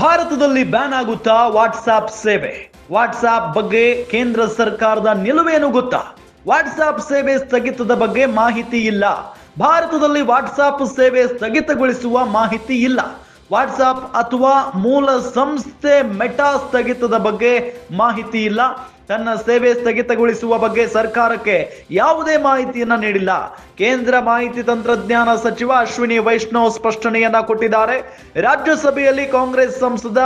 ಭಾರತದಲ್ಲಿ ಬ್ಯಾನ್ ಆಗುತ್ತಾ ವಾಟ್ಸಾಪ್ ಸೇವೆ? ವಾಟ್ಸಾಪ್ ಬಗ್ಗೆ ಕೇಂದ್ರ ಸರ್ಕಾರದ ನಿಲುವೇನು ಗೊತ್ತಾ? ವಾಟ್ಸಾಪ್ ಸೇವೆ ಸ್ಥಗಿತದ ಬಗ್ಗೆ ಮಾಹಿತಿ ಇಲ್ಲ. ಭಾರತದಲ್ಲಿ ವಾಟ್ಸಾಪ್ ಸೇವೆ ಸ್ಥಗಿತಗೊಳಿಸುವ ಮಾಹಿತಿ ಇಲ್ಲ. ವಾಟ್ಸಾಪ್ ಅಥವಾ ಮೂಲ ಸಂಸ್ಥೆ ಮೆಟಾ ಸ್ಥಗಿತದ ಬಗ್ಗೆ ಮಾಹಿತಿ ಇಲ್ಲ. ತನ್ನ ಸೇವೆ ಸ್ಥಗಿತಗೊಳಿಸುವ ಬಗ್ಗೆ ಸರ್ಕಾರಕ್ಕೆ ಯಾವುದೇ ಮಾಹಿತಿಯನ್ನ ನೀಡಿಲ್ಲ. ಕೇಂದ್ರ ಮಾಹಿತಿ ತಂತ್ರಜ್ಞಾನ ಸಚಿವ ಅಶ್ವಿನಿ ವೈಷ್ಣವ್ ಸ್ಪಷ್ಟನೆಯನ್ನ ಕೊಟ್ಟಿದ್ದಾರೆ. ರಾಜ್ಯಸಭೆಯಲ್ಲಿ ಕಾಂಗ್ರೆಸ್ ಸಂಸದ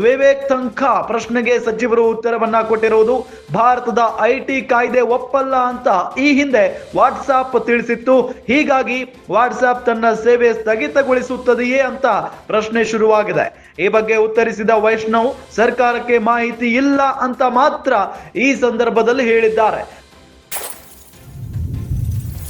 ವಿವೇಕ್ ತಂಖಾ ಪ್ರಶ್ನೆಗೆ ಸಚಿವರು ಉತ್ತರವನ್ನ ಕೊಟ್ಟಿರುವುದು, ಭಾರತದ ಐಟಿ ಕಾಯ್ದೆ ಒಪ್ಪಲ್ಲ ಅಂತ ಈ ಹಿಂದೆ ವಾಟ್ಸಾಪ್ ತಿಳಿಸಿತ್ತು. ಹೀಗಾಗಿ ವಾಟ್ಸಾಪ್ ತನ್ನ ಸೇವೆ ಸ್ಥಗಿತಗೊಳಿಸುತ್ತದೆಯೇ ಅಂತ ಪ್ರಶ್ನೆ ಶುರುವಾಗಿದೆ. ಈ ಬಗ್ಗೆ ಉತ್ತರಿಸಿದ ವೈಷ್ಣವ್, ಸರ್ಕಾರಕ್ಕೆ ಮಾಹಿತಿ ಇಲ್ಲ ಅಂತ ಮಾತ್ರ ಈ ಸಂದರ್ಭದಲ್ಲಿ ಹೇಳಿದ್ದಾರೆ.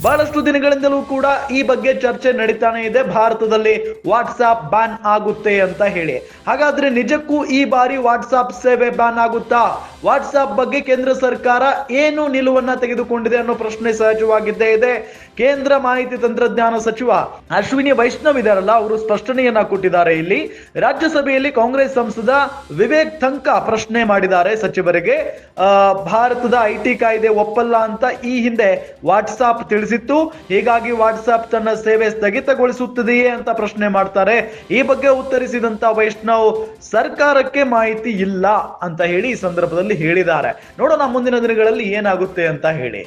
ಬಹಳಷ್ಟು ದಿನಗಳಿಂದಲೂ ಕೂಡ ಈ ಬಗ್ಗೆ ಚರ್ಚೆ ನಡೀತಾನೆ ಇದೆ, ಭಾರತದಲ್ಲಿ ವಾಟ್ಸಾಪ್ ಬ್ಯಾನ್ ಆಗುತ್ತೆ ಅಂತ ಹೇಳಿ. ಹಾಗಾದ್ರೆ ನಿಜಕ್ಕೂ ಈ ಬಾರಿ ವಾಟ್ಸಾಪ್ ಸೇವೆ ಬ್ಯಾನ್ ಆಗುತ್ತಾ? ವಾಟ್ಸಾಪ್ ಬಗ್ಗೆ ಕೇಂದ್ರ ಸರ್ಕಾರ ಏನು ನಿಲುವನ್ನ ತೆಗೆದುಕೊಂಡಿದೆ ಅನ್ನೋ ಪ್ರಶ್ನೆ ಸಹಜವಾಗಿದ್ದೇ ಇದೆ. ಕೇಂದ್ರ ಮಾಹಿತಿ ತಂತ್ರಜ್ಞಾನ ಸಚಿವ ಅಶ್ವಿನಿ ವೈಷ್ಣವ್ ಇದಾರಲ್ಲ, ಅವರು ಸ್ಪಷ್ಟನೆಯನ್ನ ಕೊಟ್ಟಿದ್ದಾರೆ. ಇಲ್ಲಿ ರಾಜ್ಯಸಭೆಯಲ್ಲಿ ಕಾಂಗ್ರೆಸ್ ಸಂಸದ ವಿವೇಕ್ ತಂಖಾ ಪ್ರಶ್ನೆ ಮಾಡಿದ್ದಾರೆ ಸಚಿವರಿಗೆ. ಭಾರತದ ಐಟಿ ಕಾಯ್ದೆ ಒಪ್ಪಲ್ಲ ಅಂತ ಈ ಹಿಂದೆ ವಾಟ್ಸಾಪ್ ತಿಳಿಸಿತ್ತು, ಹೀಗಾಗಿ ವಾಟ್ಸಾಪ್ ತನ್ನ ಸೇವೆ ಸ್ಥಗಿತಗೊಳಿಸುತ್ತದೆಯೇ ಅಂತ ಪ್ರಶ್ನೆ ಮಾಡ್ತಾರೆ. ಈ ಬಗ್ಗೆ ಉತ್ತರಿಸಿದಂತ ವೈಷ್ಣವ್, ಸರ್ಕಾರಕ್ಕೆ ಮಾಹಿತಿ ಇಲ್ಲ ಅಂತ ಹೇಳಿ ಈ ಸಂದರ್ಭದಲ್ಲಿ ಹೇಳಿದ್ದಾರೆ. ನೋಡೋಣ ಮುಂದಿನ ದಿನಗಳಲ್ಲಿ ಏನಾಗುತ್ತೆ ಅಂತ ಹೇಳಿ.